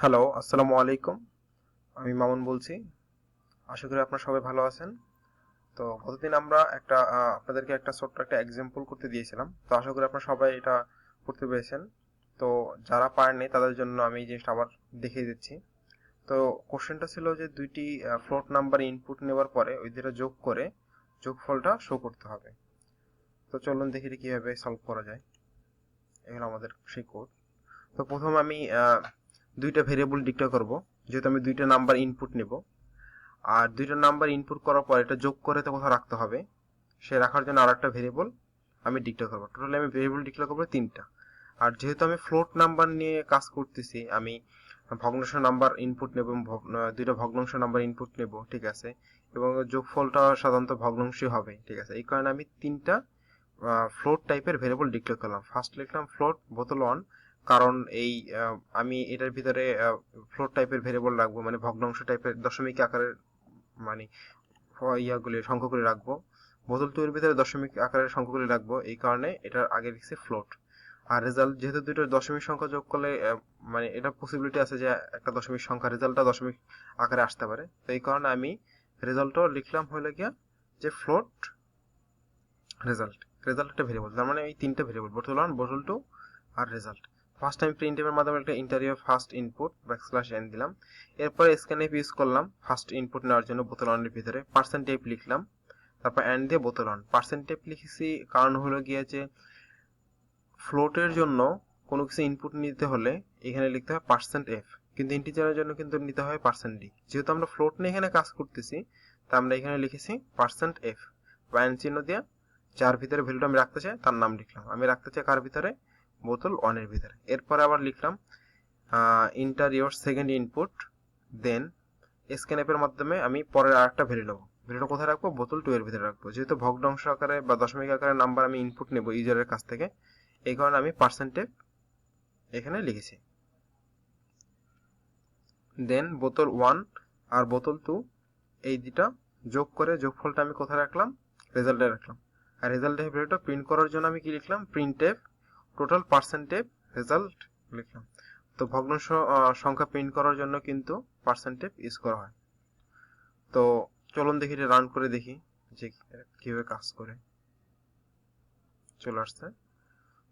Hello, আসসালামু আলাইকুম। আমি মামুন বলছি। আশা করি আপনারা সবাই ভালো আছেন। তো গতদিন আমরা আপনাদেরকে একটা ছোট্ট একটা এক্সাম্পল করতে দিয়েছিলাম। তো আশা করি আপনারা সবাই এটা করতে পেরেছেন। তো যারা পারেননি তাদের জন্য আমি এই জিনিসটা আবার দেখিয়ে দিচ্ছি। তো কোশ্চেনটা ছিল যে দুইটি ফ্লোট নাম্বার ইনপুট নেওয়ার পরে ওই দুটো যোগ করে যোগফলটা শো করতে হবে। তো চলুন দেখি এটা কিভাবে সলভ করা যায়। এগুলো আমাদের সেই কোড। তো প্রথম আমি দুইটা ভেরিয়েবল ডিক্লেয়ার করব, যেহেতু আমি দুইটা নাম্বার ইনপুট নেব। আর দুইটা নাম্বার ইনপুট করার পর এটা যোগ করে তো কোথাও রাখতে হবে, সে রাখার জন্য আর একটা ভেরিয়েবল আমি ডিক্লেয়ার করবো। টোটালি আমি ভেরিয়েবল ডিক্লেয়ার করবো তিনটা। আর যেহেতু আমি ফ্লোট নাম্বার নিয়ে কাজ করতেছি, আমি ভগ্নাংশ নাম্বার ইনপুট নেব এবং দুইটা ভগ্নাংশ নাম্বার ইনপুট নেব, ঠিক আছে। এবং যোগফলটা সাধারণত ভগ্নাংশই হবে, ঠিক আছে। এই কারণে আমি তিনটা ফ্লোট টাইপের ভেরিয়েবল ডিক্লেয়ার করলাম। ফার্স্ট লিখলাম ফ্লোট বোতল 1, কারণ এই আমি এটার ভিতরে ফ্লোট টাইপের ভেরিয়েবল রাখবো, মানে ভগ্নাংশ টাইপের দশমিক আকারের, মানে ইয়াগুলি সংখ্যাগুলি রাখবো। বোতল 2 এর ভিতরে দশমিক আকারের সংখ্যাগুলি রাখবো, এই কারণে এটার আগে লিখছি ফ্লোট। আর রেজাল্ট যেহেতু দুটো দশমিক সংখ্যা যোগ করলে মানে এটা পসিবিলিটি আছে যে একটা দশমিক সংখ্যা রেজাল্টটা দশমিক আকারে আসতে পারে, তো এই কারণে আমি রেজাল্টও লিখলাম হলো গিয়া যে ফ্লোট রেজাল্ট। রেজাল্ট একটা ভেরিয়েবল, তার মানে এই তিনটা ভেরিয়েবল, বোতল 1, বোতল 2 আর রেজাল্ট। ফার্স্ট টাইম প্রিন্ট এর মাধ্যমে একটা interior first input backslash N দিলাম। এরপরে স্ক্যানএফ ইউজ করলাম ফার্স্ট ইনপুট নেওয়ার জন্য বোতল 1 এর ভিতরে পার্সেন্টেজ লিখলাম, তারপর এন্ড দিয়ে বোতল 1 পার্সেন্টেজ লিখেছি। কারণ হলো গিয়ে যে ফ্লোটের জন্য কোনো কিছু ইনপুট নিতে হলে এখানে লিখতে হয় পার্সেন্ট এফ, কিন্তু ইন্টিজারের জন্য কিন্তু নিতে হয় পার্সেন্ট ডি। যেহেতু আমরা ফ্লোট নিয়ে এখানে কাজ করতেছি, তা আমরা এখানে লিখেছি পার্সেন্ট এফ বা এন চিহ্ন দিয়ে যার ভিতরে ভ্যালুটা আমি রাখতে চাই তার নাম লিখলাম। আমি রাখতে চাই কার ভিতরে? বোতল 1 এর ভিতরে। এরপরে আবার লিখলাম enter your second input, then scanf এর মাধ্যমে আমি পরের আরেকটা ভ্যালু নেবো। ভ্যালুটা কোথায় রাখবো? বোতল 2 এর ভিতরে রাখবো। যেহেতু ভগ্নাংশ আকারে বা দশমিক আকারে নাম্বার আমি ইনপুট নেবো ইউজারের কাছ থেকে, এই কারণে আমি পার্সেন্টেজ এখানে লিখেছি। দেন বোতল 1 আর বোতল 2 এই দুটা যোগ করে যোগফলটা আমি কোথায় রাখলাম? রেজাল্টে রাখলাম। আর রেজাল্টের ভ্যালুটা প্রিন্ট করার জন্য আমি কি লিখলাম? প্রিন্টএফ টোটাল পার্সেন্টেজ রেজাল্ট লিখলাম। তো ভগ্নাংশ সংখ্যা প্রিন্ট করার জন্য কিন্তু পার্সেন্টেজ ইউজ করা হয়। তো চলুন দেখি এটা রান করে দেখি যে কিভাবে কাজ করে। চলে আসছে।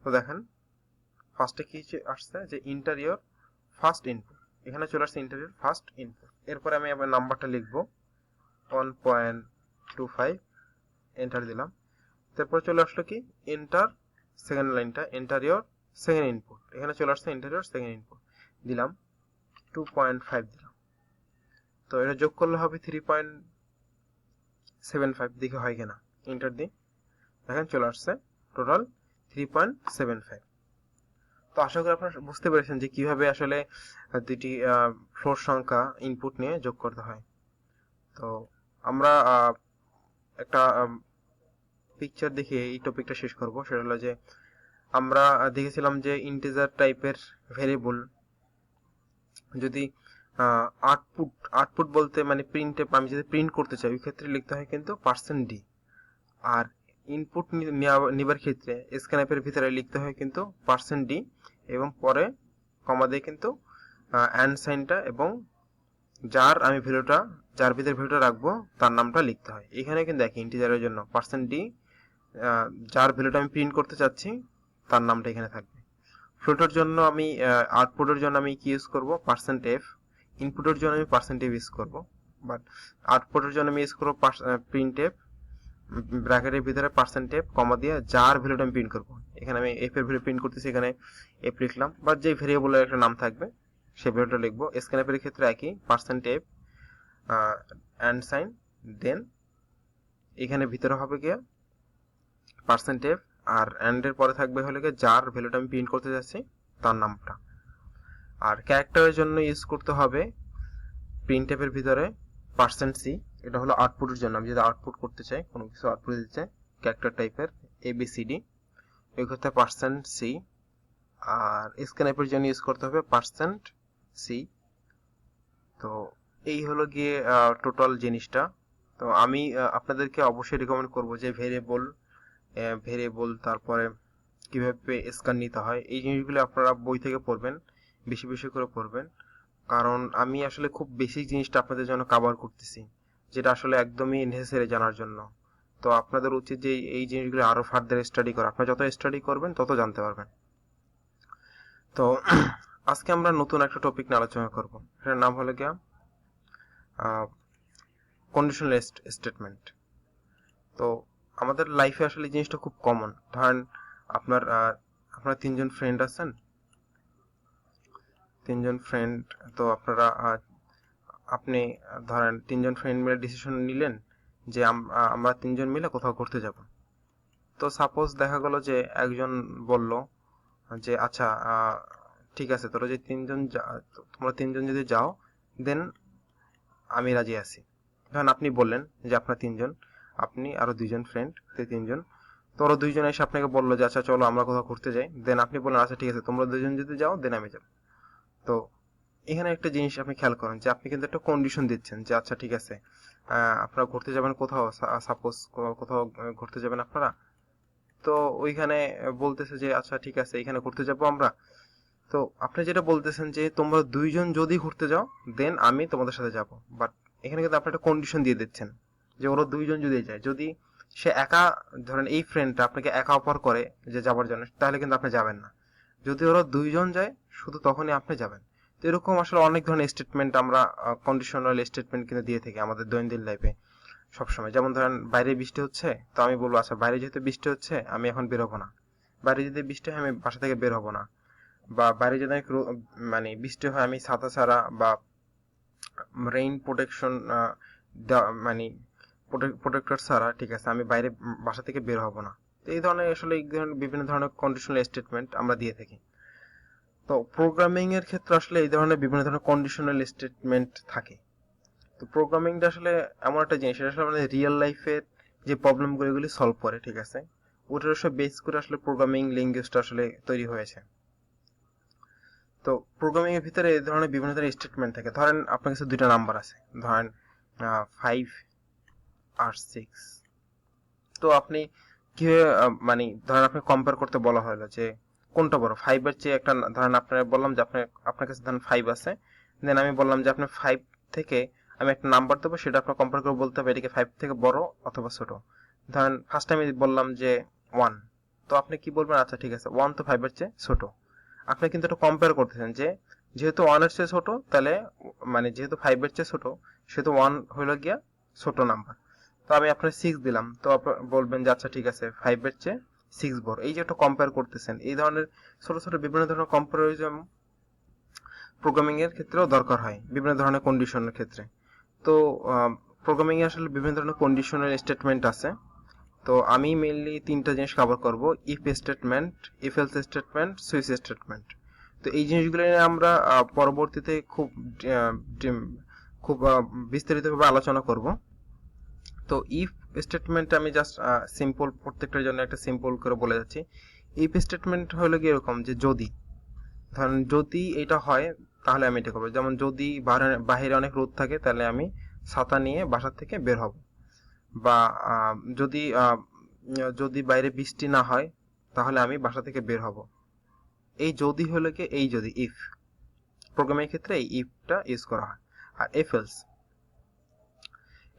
তো দেখেন ফার্স্টে কি আসছে যে ইন্টারিয়র ফার্স্ট ইনপুট, এখানে চলে আসছে ইন্টারিয়র ফার্স্ট ইনপুট। এরপরে আমি আবার নাম্বারটা লিখবো 1.25, এন্টার দিলাম। তারপর চলে আসলো কি এন্টার সেকেন্ড লাইনটা, এন্টারিয়র সেকেন্ড ইনপুট, এখানে চলে আসছে ইন্টারিয়র সেকেন্ড ইনপুট দিলাম 2.5 দিলাম। তো এটা যোগ করলে হবে 3.75, দেখে হয় কিনা, এন্টার দিই। দেখেন চলে আসছে টোটাল 3.75। তো আশা করি আপনারা বুঝতে পেরেছেন যে কিভাবে আসলে দুটি ফ্লোর সংখ্যা ইনপুট নিয়ে যোগ করতে হয়। তো আমরা একটা পিকচার দেখে এই টপিকটা শেষ করব। সেটা হলো যে আমরা দেখেছিলাম যে ইন্টিজার টাইপের ভেরিয়েবল যদি আউটপুট আউটপুট বলতে মানে প্রিন্টে আমি যদি প্রিন্ট করতে চাই, ওই ক্ষেত্রে লিখতে হয় কিন্তু পার্সেন্ট ডি। আর ইনপুট নেবার ক্ষেত্রে স্ক্যানএপের ভিতরে লিখতে হয় কিন্তু পার্সেন্ট ডি, এবং পরে কমা দিয়ে কিন্তু অ্যান্ড সাইনটা এবং যার ভিতরে ভ্যালুটা রাখবো তার নামটা লিখতে হয়। এখানে কিন্তু দেখি ইন্টিজারের জন্য পার্সেন্ট ডি, যার ভ্যালুটা আমি প্রিন্ট করতে চাচ্ছি তার নামটা এখানে থাকবে। ফ্লোটের জন্য আমি আউটপুটের জন্য আমি কি ইউজ করব? Percent F. ইনপুটের জন্য আমি পার্সেন্ট এফ ইউজ করব, বাট আউটপুটের জন্য আমি ইউজ করবো প্রিন্ট এফ, ব্র্যাকেটের ভিতরে পার্সেন্ট এফ কমা দিয়ে যার ভ্যালুটা আমি প্রিন্ট করবো। এখানে আমি এফ এর ভ্যালু প্রিন্ট করতেছি, এখানে এফ লিখলাম, বা যে ভেরিয়েবলের একটা নাম থাকবে সেই ভ্যালুটা লিখবো। স্ক্যানএফের ক্ষেত্রে একই, পার্সেন্ট এফ অ্যান্ড সাইন, দেন এখানে ভিতরে হবে গিয়ে পার্সেন্ট এফ, আর অ্যান্ড এর পরে থাকবে হলে গিয়ে যার ভ্যালুটা আমি প্রিন্ট করতে যাচ্ছি তার নামটা। আর ক্যারেক্টারের জন্য ইউজ করতে হবে প্রিন্ট এফের ভিতরে পার্সেন্ট সি, এটা হলো আউটপুটের জন্য। আমি যদি আউটপুট করতে চাই, কোনো কিছু আউটপুট দিতে চাই ক্যারেক্টার টাইপের এবিসিডি, এই করতে পার্সেন্ট সি। আর স্ক্যানএপের জন্য ইউজ করতে হবে পার্সেন্ট সি। তো এই হলো গিয়ে টোটাল জিনিসটা। তো আমি আপনাদেরকে অবশ্যই রিকমেন্ড করব যে ভেরিয়েবল তারপরে কিভাবে স্ক্যান নিতে হয়, এই জিনিসগুলো আপনারা বই থেকে পড়বেন, বেশি বেশি করে পড়বেন। কারণ আমি আসলে খুব বেসিক জিনিসটা আপনাদের জন্য কভার করতেছি, যেটা আসলে একদমই নেসেসারি জানার জন্য। তো আপনাদের উচিত যে এই জিনিসগুলো আরো ফার্দার স্টাডি করা। আপনারা যত স্টাডি করবেন তত জানতে পারবেন। তো আজকে আমরা নতুন একটা টপিক নিয়ে আলোচনা করব। এটার নাম হলো গিয়া কন্ডিশনাল স্টেটমেন্ট। তো আমাদের লাইফে আসলে এই জিনিসটা খুব কমন। ধরেন আপনার আপনার তিনজন ফ্রেন্ড আছেন, তিনজন ফ্রেন্ড। তো আপনারা আপনি ধরেন তিনজন ফ্রেন্ড মিলে ডিসিশন নিলেন যে আমরা তিনজন মিলে কোথাও ঘুরতে যাব। তো সাপোজ দেখা গেল যে একজন বলল যে আচ্ছা ঠিক আছে, তোমরা তিনজন যদি যাও দেন আমি রাজি আছি। ধরেন আপনি বললেন যে আপনার তিনজন, আপনি আরো দুইজন ফ্রেন্ড, তিনজন। তো ওরা দুইজন এসে আপনাকে বললো যে আচ্ছা চলো আমরা কোথাও ঘুরতে যাই। দেন আপনি বললেন আচ্ছা ঠিক আছে, তোমরা দুজন যদি যাও দেন আমি যাব। তো এখানে একটা জিনিস আপনি খেয়াল করেন যে আপনি কিন্তু একটা কন্ডিশন দিচ্ছেন যে আচ্ছা ঠিক আছে আপনারা ঘুরতে যাবেন কোথাও, সাপোজ কোথাও ঘুরতে যাবেন আপনারা। তো ওইখানে বলতেছে যে আচ্ছা ঠিক আছে এখানে ঘুরতে যাবো আমরা। তো আপনি যেটা বলতেছেন যে তোমরা দুইজন যদি ঘুরতে যাও দেন আমি তোমাদের সাথে যাব। বাট এখানে কিন্তু আপনি একটা কন্ডিশন দিয়ে দিচ্ছেন যে ওরা দুইজন যদি যায়, যদি সে একা, ধরেন এই ফ্রেন্ডটা আপনাকে একা অফার করে যে যাবার জন্য, তাহলে কিন্তু আপনি যাবেন না। যদি ওরা দুইজন যায় শুধু তখনই আপনি যাবেন। তো এরকম আসলে অনেক ধরনের স্টেটমেন্ট আমরা কন্ডিশনাল স্টেটমেন্ট কিন্তু দিয়ে থাকি আমাদের দৈনন্দিন লাইফে সবসময়। যেমন ধরেন বাইরে বৃষ্টি হচ্ছে, তো আমি বলবো আচ্ছা বাইরে যেহেতু বৃষ্টি হচ্ছে আমি এখন বের হবো না। বাইরে যদি বৃষ্টি হয় আমি বাসা থেকে বের হবো না। বা বাইরে যদি মানে বৃষ্টি হয় আমি ছাতা ছাড়া বা রেইন প্রোটেকশন মানে প্রোটেক্টর ছাড়া ঠিক আছে আমি বাইরে বাসা থেকে বের হব না। তো এই ধরনের আসলে এই ধরনের বিভিন্ন ধরনের কন্ডিশনাল স্টেটমেন্ট আমরা দিয়ে থাকি। তো প্রোগ্রামিং এর ক্ষেত্রে আসলে এই ধরনের বিভিন্ন ধরনের কন্ডিশনাল স্টেটমেন্ট থাকে। তো প্রোগ্রামিংটা আসলে এমন একটা জিনিস, এটা আসলে আমাদের রিয়েল লাইফের যে প্রবলেমগুলো এগুলি সলভ করে, ঠিক আছে। ওটার সব বেস করে আসলে প্রোগ্রামিং ল্যাঙ্গুয়েজটা আসলে তৈরি হয়েছে। তো প্রোগ্রামিং এর ভিতরে এই ধরনের বিভিন্ন ধরনের স্টেটমেন্ট থাকে। ধরেন আপনার কাছে দুইটা নাম্বার আছে, ধরেন 5 আর 6। তো আপনি কিভাবে মানে ধরেন আপনি কম্পেয়ার করতে বলা হলো যে কোনটা বড়, 5 এর চেয়ে একটা ধরেন আপনার বললাম যে আপনার কাছে ধরেন 5 আছে, দেন আমি বললাম যে আপনি 5 থেকে আমি একটা নাম্বার দেবো, সেটা আপনার কম্পেয়ার করে বলতে হবে এটা কি 5 থেকে বড় অথবা ছোট। ধরেন ফার্স্ট আমি বললাম যে 1, তো আপনি কি বলবেন আচ্ছা ঠিক আছে 1 তো 5 এর চেয়ে ছোট। আপনি কিন্তু এটা কম্পেয়ার করতেছেন যে যেহেতু 1 এর চেয়ে ছোট তাহলে মানে যেহেতু 5 এর চেয়ে ছোট সেহেতু 1 হলো গিয়া ছোট নাম্বার। তো আমি আপনার 6 দিলাম, তো বলবেন যে আচ্ছা ঠিক আছে 5 এর চেয়ে 6 বড়। এই যে একটা কম্পেয়ার করতেছেন, এই ধরনের ছোট ছোট বিভিন্ন ধরনের কম্পারিজম প্রোগ্রামিং এর ক্ষেত্রেও দরকার হয় বিভিন্ন ধরনের কন্ডিশনের ক্ষেত্রে। তো প্রোগ্রামিং এ আসলে বিভিন্ন ধরনের কন্ডিশনাল স্টেটমেন্ট আছে। তো আমি মেইনলি তিনটা জিনিস কভার করব: if statement, if else statement, switch statement. তো এই জিনিসগুলো নিয়ে আমরা পরবর্তীতে খুব বিস্তারিতভাবে আলোচনা করব। তো ইফ স্টেটমেন্ট আমি জাস্ট সিম্পল, প্রত্যেকটার জন্য একটা সিম্পল করে বলে যাচ্ছি। ইফ স্টেটমেন্ট হলো কি এরকম যে যদি, ধরেন যদি এটা হয় তাহলে আমি এটা করবো। যেমন যদি বাইরে অনেক রোদ থাকে তাহলে আমি ছাতা নিয়ে বাসা থেকে বের হব। বা যদি যদি বাইরে বৃষ্টি না হয় তাহলে আমি বাসা থেকে বের হব। এই যদি হলো কি এই যদি, ইফ প্রোগ্রামের ক্ষেত্রে এই ইফটা ইউজ করা হয়। আর এফ এলস,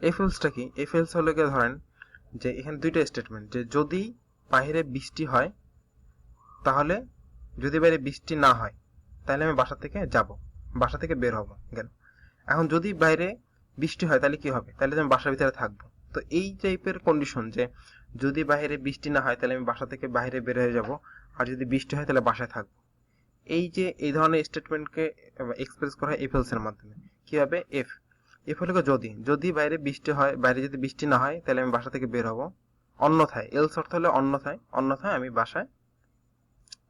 এফ এলসটা কি? এফ এলস হলো কি, ধরেন যে এখানে দুইটা স্টেটমেন্ট, যে যদি বাইরে বৃষ্টি হয় তাহলে, যদি বাইরে বৃষ্টি না হয় তাহলে আমি বাসা থেকে যাব, বাসা থেকে বের হব গেল। এখন যদি বাইরে বৃষ্টি হয় তাহলে কি হবে? তাহলে আমি বাসার ভিতরে থাকবো। তো এই টাইপের কন্ডিশন যে যদি বাইরে বৃষ্টি না হয় তাহলে আমি বাসা থেকে বাইরে বের হয়ে যাব, আর যদি বৃষ্টি হয় তাহলে বাসায় থাকবো। এই যে এই ধরনের স্টেটমেন্টকে এক্সপ্রেস করা হয় এফ এলস এর মাধ্যমে। কিভাবে? এফ, এফ হলো যদি, যদি বাইরে বৃষ্টি হয়, বাইরে যদি বৃষ্টি না হয় তাহলে আমি বাসা থেকে বের হব। অন্যথায়, এলস অর্থ হলো অন্যথায়, অন্যথায় আমি বাসায়,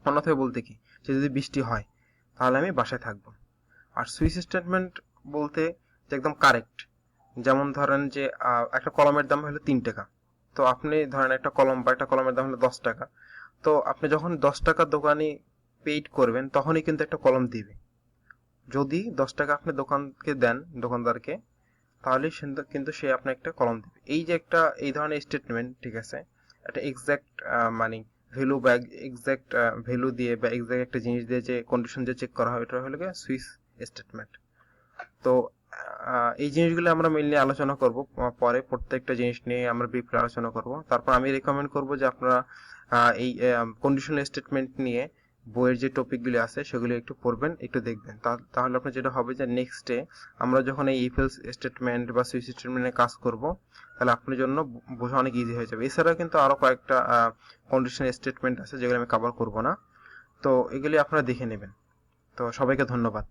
অন্যথায় বলতে কি যে যদি বৃষ্টি হয় তাহলে আমি বাসায় থাকবো। আর সুইচ স্টেটমেন্ট বলতে যে একদম কারেক্ট। যেমন ধরেন যে একটা কলমের দাম হলো 3 টাকা। তো আপনি ধরেন একটা কলম বা একটা কলমের দাম হলো 10 টাকা। তো আপনি যখন 10 টাকা দোকানে পেইড করবেন তখনই কিন্তু একটা কলম দিবে। যদি 10 টাকা আপনি দোকানকে দেন, দোকানদারকে, তাহলে কিন্তু সে আপনার একটা কলম দিবে। এই যে একটা এই ধরনের স্টেটমেন্ট, ঠিক আছে, একটা এক্সাক্ট মানে ভ্যালু বা এক্সাক্ট ভ্যালু দিয়ে বা এক্সাক্ট একটা জিনিস দিয়ে যে কন্ডিশন যে চেক করা হয়, এটা হলো গিয়ে সুইচ স্টেটমেন্ট। তো এই জিনিসগুলো আমরা মেইনলি আলোচনা করব পরে, প্রত্যেকটা জিনিস নিয়ে আমরা ব্রিফলি আলোচনা করব। তারপর আমি রেকমেন্ড করব যে আপনারা এই কন্ডিশনাল স্টেটমেন্ট নিয়ে বইয়ের যে টপিকগুলি আছে সেগুলি একটু পড়বেন, একটু দেখবেন। তাহলে আপনার যেটা হবে যে নেক্সট ডে আমরা যখন এই ইফ এলস স্টেটমেন্ট বা সুইচ স্টেটমেন্টে কাজ করব, তাহলে আপনার জন্য বোঝা অনেক ইজি হয়ে যাবে। এছাড়াও কিন্তু আরো কয়েকটা কন্ডিশনাল স্টেটমেন্ট আছে যেগুলো আমি কভার করব না, তো এগুলি আপনারা দেখে নেবেন। তো সবাইকে ধন্যবাদ।